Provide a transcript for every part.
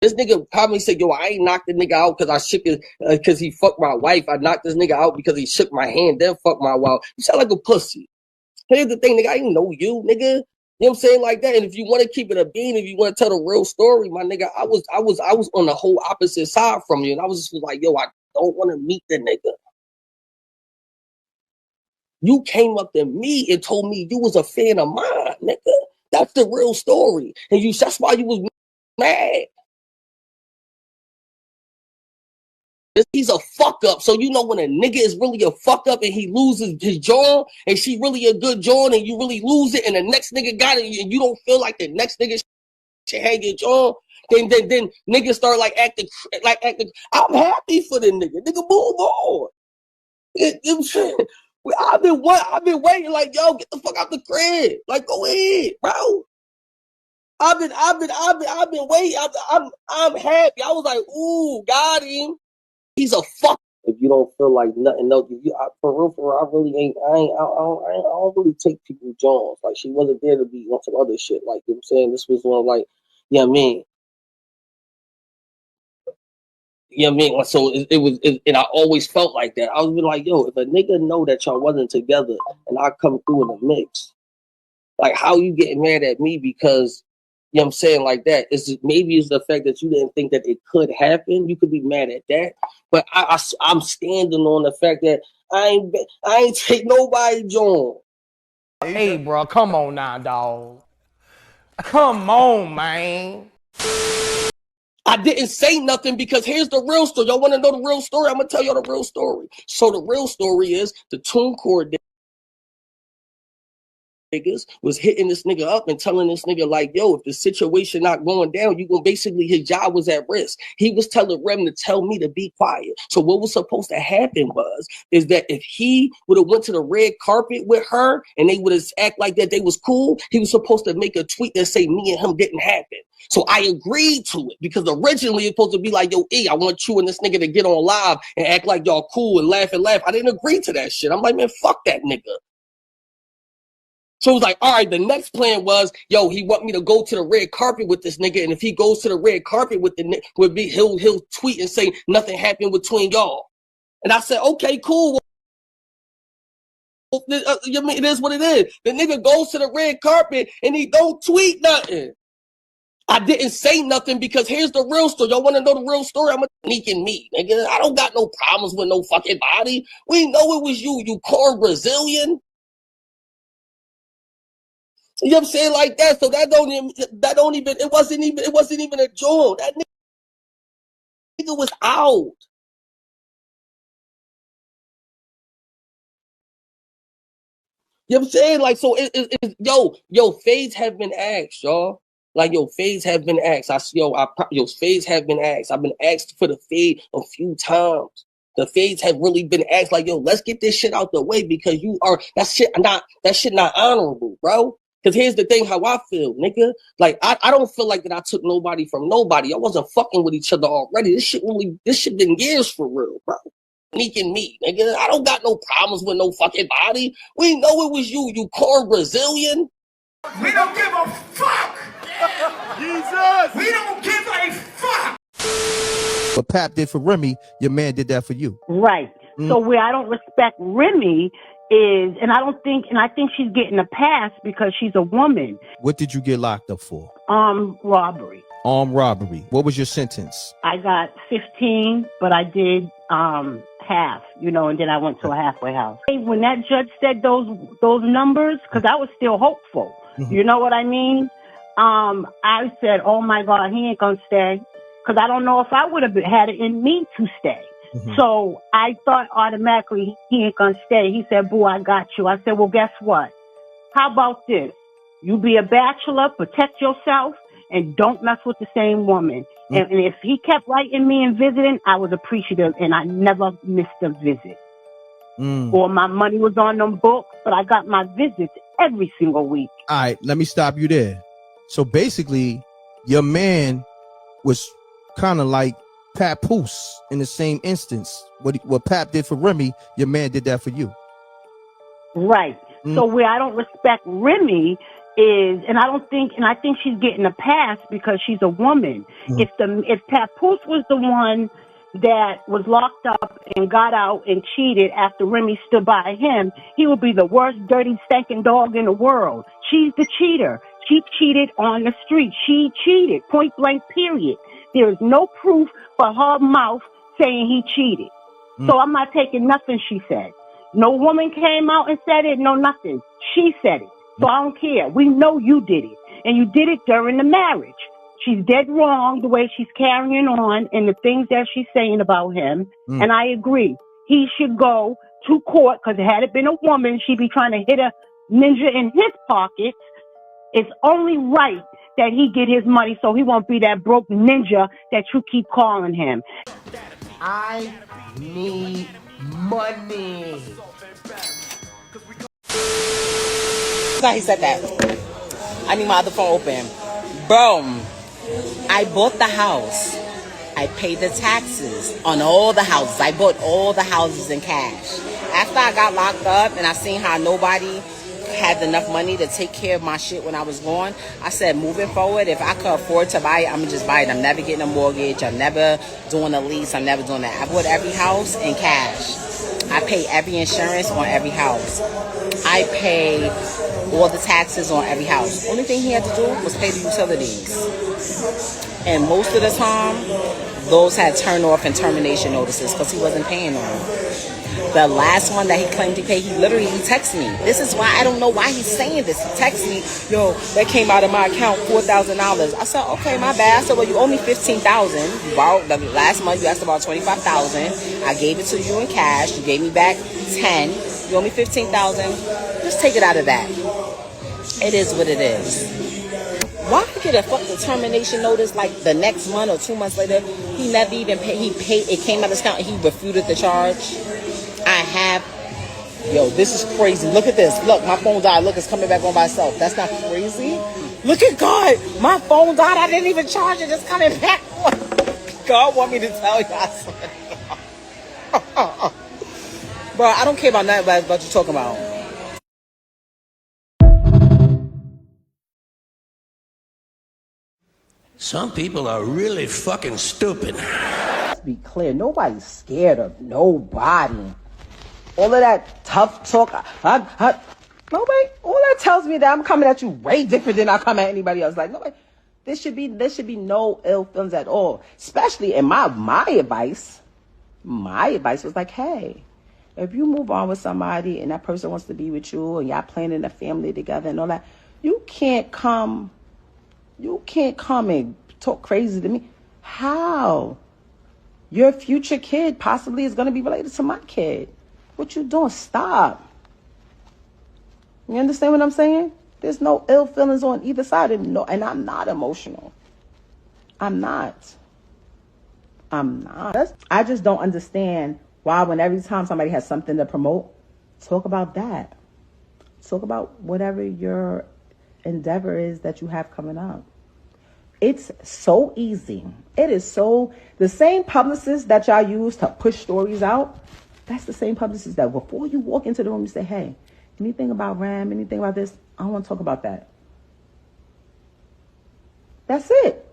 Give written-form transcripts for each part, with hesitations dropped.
This nigga probably said, yo, I ain't knocked the nigga out because I shook his, because he fucked my wife. I knocked this nigga out because he shook my hand, then fucked my wife. You sound like a pussy. Here's the thing, nigga, I didn't know you, nigga. You know what I'm saying? Like that. And if you want to keep it a bean, if you want to tell the real story, my nigga, I was on the whole opposite side from you. And I was just like, yo, I don't want to meet the nigga. You came up to me and told me you was a fan of mine, nigga. That's the real story. And that's why you was mad. He's a fuck up. So you know when a nigga is really a fuck up and he loses his jaw and she really a good jaw and you really lose it and the next nigga got it and you don't feel like the next nigga should hang your jaw, then niggas start acting. I'm happy for the nigga. Nigga, move on. I've been waiting like, yo, get the fuck out the crib. Like, go ahead, bro. I've been waiting. I'm happy. I was like, ooh, got him. He's a fuck. If you don't feel like nothing, no, for real, I really ain't. I don't really take people Jones. Like she wasn't there to be on some other shit. Like you know what I'm saying, this was one like, yeah, I mean, So it was, and I always felt like that. I was like, yo, if a nigga know that y'all wasn't together and I come through in the mix, like how you getting mad at me because. You know what I'm saying? Like that. Maybe it's the fact that you didn't think that it could happen. You could be mad at that. But I'm standing on the fact that I ain't take nobody John. Hey, bro, come on now, dog. Come on, man. I didn't say nothing because here's the real story. Y'all want to know the real story? I'm going to tell y'all the real story. So the real story is the TuneCore niggas was hitting this nigga up and telling this nigga like, yo, if the situation not going down, you gonna basically his job was at risk. He was telling Rem to tell me to be quiet. So what was supposed to happen is that if he would have went to the red carpet with her and they would have act like that they was cool, he was supposed to make a tweet that say me and him didn't happen. So I agreed to it because originally it's supposed to be like, yo, I want you and this nigga to get on live and act like y'all cool and laugh. I didn't agree to that shit. I'm like, man, fuck that nigga. So it was like, all right, the next plan was, yo, he want me to go to the red carpet with this nigga. And if he goes to the red carpet with he'll tweet and say nothing happened between y'all. And I said, okay, cool. It is what it is. The nigga goes to the red carpet and he don't tweet nothing. I didn't say nothing because here's the real story. Y'all want to know the real story? I'm a sneaking me, nigga. I don't got no problems with no fucking body. We know it was you corn Brazilian. You know what I'm saying? Like that. So it wasn't even a joke. That nigga was out. You know what I'm saying? Like, so yo, fades have been asked, y'all. Like, yo, fades have been asked. Fades have been asked. I've been asked for the fade a few times. The fades have really been asked, like, yo, let's get this shit out the way because that shit not honorable, bro. Because here's the thing, how I feel, nigga. Like, I don't feel like that I took nobody from nobody. I wasn't fucking with each other already. This shit been years for real, bro. Sneaking me, nigga. I don't got no problems with no fucking body. We know it was you corn Brazilian. We don't give a fuck. Jesus. We don't give a fuck. What Pap did for Remy, your man did that for you. Right. So where I don't respect Remy is, and I think she's getting a pass because she's a woman. What did you get locked up for? Robbery. Armed robbery. What was your sentence? I got 15, but I did half, and then I went to a halfway house. When that judge said those numbers, because I was still hopeful, you know what I mean? I said, oh my God, he ain't gonna stay, because I don't know if I would have had it in me to stay. So I thought automatically he ain't gonna stay. He said, boo, I got you. I said, well, guess what? How about this? You be a bachelor, protect yourself, and don't mess with the same woman. And if he kept writing me and visiting, I was appreciative, and I never missed a visit. Or my money was on them books, but I got my visits every single week. All right, let me stop you there. So basically, your man was kind of like Papoose in the same instance. What Pap did for Remy, your man did that for you. Right. So where I don't respect Remy is, and I think she's getting a pass because she's a woman. If Papoose was the one that was locked up and got out and cheated after Remy stood by him, he would be the worst, dirty, stinking dog in the world. She's the cheater. She cheated on the street. She cheated, point blank, period. There is no proof for her mouth saying he cheated. So I'm not taking nothing she said. No woman came out and said it, no nothing. She said it. So I don't care. We know you did it. And you did it during the marriage. She's dead wrong the way she's carrying on and the things that she's saying about him. And I agree. He should go to court because had it been a woman, she'd be trying to hit a ninja in his pockets. It's only right that he get his money so he won't be that broke ninja that you keep calling him. I need money. He said that. I need my other phone open. Bro, I bought the house. I paid the taxes on all the houses. I bought all the houses in cash. After I got locked up and I seen how nobody had enough money to take care of my shit when I was gone, I said, moving forward, if I could afford to buy it, I'm going to just buy it. I'm never getting a mortgage. I'm never doing a lease. I'm never doing that. I bought every house in cash. I pay every insurance on every house. I pay all the taxes on every house. Only thing he had to do was pay the utilities. And most of the time, those had turn off and termination notices because he wasn't paying them. The last one that he claimed to pay, he texted me. This is why I don't know why he's saying this. He texted me, yo, that came out of my account, $4,000. I said, okay, my bad. I said, well, you owe me $15,000. You borrowed the last month. You asked about $25,000. I gave it to you in cash. You gave me back $10,000. You owe me $15,000. Just take it out of that. It is what it is. Why get a fucking termination notice like the next month or 2 months later? He never even paid. He paid. It came out of his account and he refuted the charge. Yo, this is crazy. Look at this. Look, my phone died. Look, it's coming back on by itself. That's not crazy. Look at God. My phone died. I didn't even charge it. It's coming back on. God want me to tell y'all something. Bro, I don't care about nothing about what you're talking about. Some people are really fucking stupid. Let's be clear. Nobody's scared of nobody. All of that tough talk, nobody. All that tells me that I'm coming at you way different than I come at anybody else. Like nobody. There should be no ill feelings at all. Especially in my advice. My advice was like, hey, if you move on with somebody and that person wants to be with you and y'all planning a family together and all that, you can't come and talk crazy to me. How? Your future kid possibly is going to be related to my kid. What you doing? Stop. You understand what I'm saying? There's no ill feelings on either side. And I'm not emotional. I'm not. I just don't understand why when every time somebody has something to promote, talk about that. Talk about whatever your endeavor is that you have coming up. It's so easy. It is so, the same publicists that y'all use to push stories out, that's the same publicists that before you walk into the room, you say, hey, anything about Ram, anything about this, I don't want to talk about that. That's it.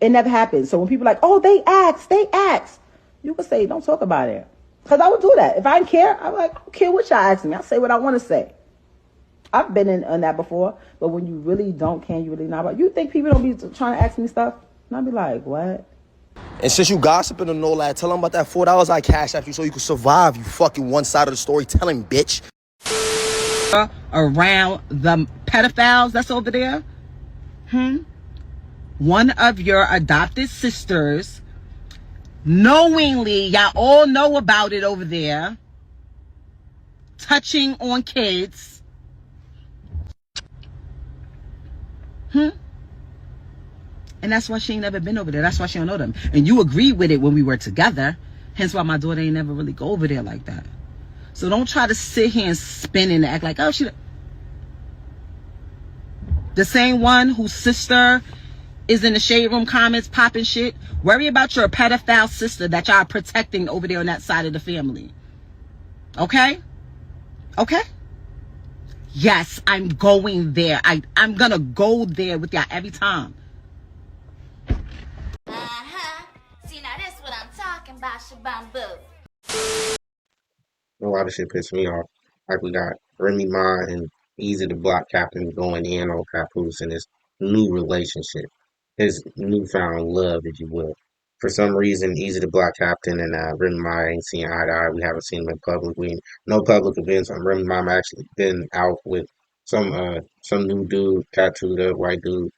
It never happens. So when people are like, oh, they asked, you can say, don't talk about it. Because I would do that. If I didn't care, I'm like, I don't care what y'all ask me. I'll say what I want to say. I've been on that before, but when you really don't care, you really not about. You think people don't be trying to ask me stuff? And I'll be like, what? And since you gossiping and all that, tell them about that $4 I cashed after you so you could survive, you fucking one side of the story telling bitch. Around the pedophiles that's over there? One of your adopted sisters, knowingly, y'all all know about it over there, touching on kids. And that's why she ain't never been over there. That's why she don't know them. And you agreed with it when we were together. Hence why my daughter ain't never really go over there like that. So don't try to sit here and spin and act like, oh, she... The same one whose sister is in the shade room comments popping shit. Worry about your pedophile sister that y'all are protecting over there on that side of the family. Okay? Okay? Yes, I'm going there. I'm gonna go there with y'all every time. See, now that's what I'm talking about, Shabambo. A lot of shit pissed me off. Like we got Remy Ma and Easy the Block Captain going in on Papoose and his new relationship, his newfound love, if you will. For some reason, Easy the Block Captain and Remy Ma ain't seen eye to eye. We haven't seen them in public. We no public events. Remy Ma actually been out with some new dude, tattooed up white dude,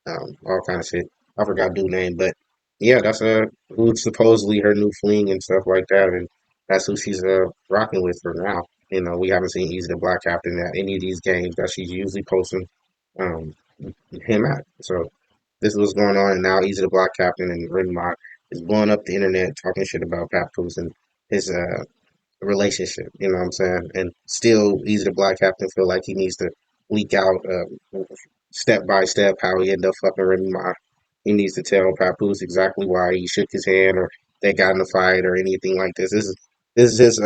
all kind of shit. I forgot dude name, but yeah, that's who's supposedly her new fling and stuff like that, and that's who she's rocking with for now. You know, we haven't seen Easy the Black Captain at any of these games that she's usually posting um him at. So this is what's going on, and now Easy the Black Captain and Remy Ma is blowing up the internet talking shit about Papoose and his relationship. You know what I'm saying? And still, Easy the Black Captain feel like he needs to leak out step by step how he ended up fucking Remy Ma. He needs to tell Papoose exactly why he shook his hand or they got in a fight or anything like this. This is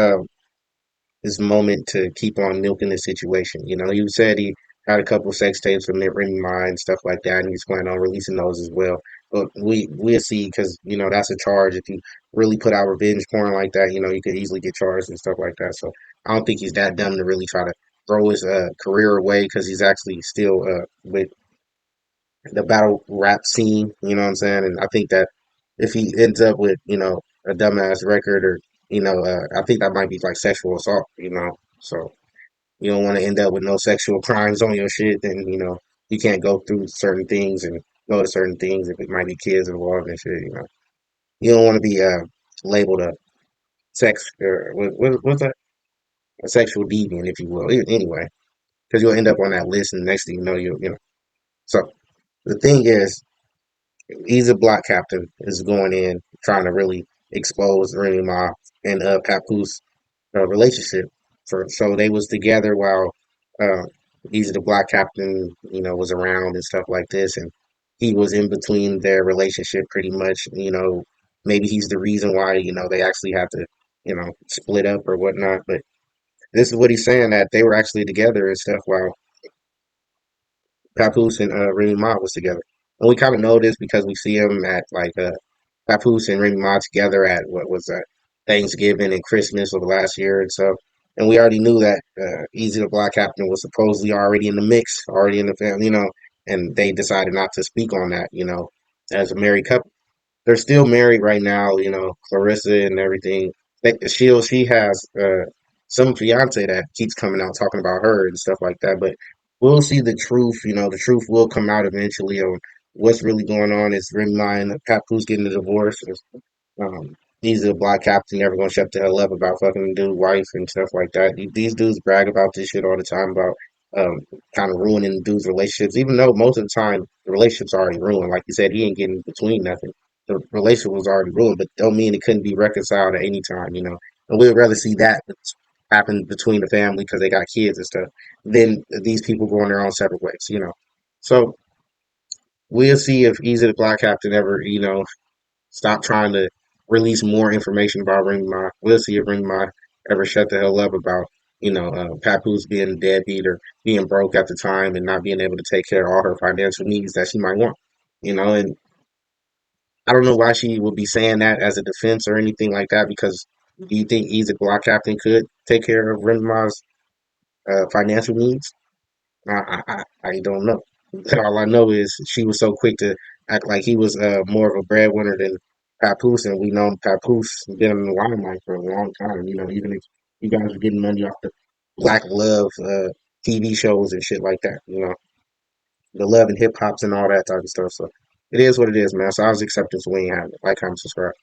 his moment to keep on milking the situation. You know, he said he had a couple sex tapes from Remy Ma and stuff like that, and he's planning on releasing those as well. But we'll see because you know that's a charge. If you really put out revenge porn like that, you know you could easily get charged and stuff like that. So I don't think he's that dumb to really try to throw his career away because he's actually still with the battle rap scene. You know what I'm saying? And I think that if he ends up with a dumbass record or I think that might be like sexual assault. You know, so you don't want to end up with no sexual crimes on your shit. Then you can't go through certain things and go to certain things if it might be kids involved and shit. You know, you don't want to be labeled a sex or what's that? A sexual deviant, if you will. Anyway, because you'll end up on that list, and next thing you know, you know. So the thing is, he's a block captain is going in trying to really expose Remy Ma and Papoose relationship. So they was together while uh, he's the black captain, was around and stuff like this, and he was in between their relationship pretty much. Maybe he's the reason why they actually had to split up or whatnot. But this is what he's saying that they were actually together and stuff while Papoose and Remy Ma was together. And we kind of know this because we see him at like Papoose and Remy Ma together at what was that Thanksgiving and Christmas of last year and so. And we already knew that Easy the Black Captain was supposedly already in the mix, already in the family, and they decided not to speak on that, as a married couple. They're still married right now, Clarissa and everything. She has some fiance that keeps coming out talking about her and stuff like that. But we'll see the truth. The truth will come out eventually on what's really going on. Is Remy Ma and Papoose getting a divorce? He's a black captain never gonna shut the hell up about fucking dude wife and stuff like that. These dudes brag about this shit all the time about kind of ruining dudes' relationships, even though most of the time the relationship's already ruined. Like you said, he ain't getting between nothing. The relationship was already ruined, but don't mean it couldn't be reconciled at any time. And we'd rather see that happen between the family because they got kids and stuff than these people going their own separate ways. So we'll see if Easy the Black Captain ever, stop trying to release more information about Remy Ma. We'll see if Remy Ma ever shut the hell up about, Papoose being a deadbeat or being broke at the time and not being able to take care of all her financial needs that she might want. And I don't know why she would be saying that as a defense or anything like that because do you think Easy Block Captain could take care of Remy Ma's financial needs? I don't know. All I know is she was so quick to act like he was more of a breadwinner than Papoose, and we know Papoose been in the limelight for a long time. Even if you guys are getting money off the Black Love TV shows and shit like that. The Love and Hip Hops and all that type of stuff. So it is what it is, man. So I was accepting so we ain't having it. Like, comment, subscribe.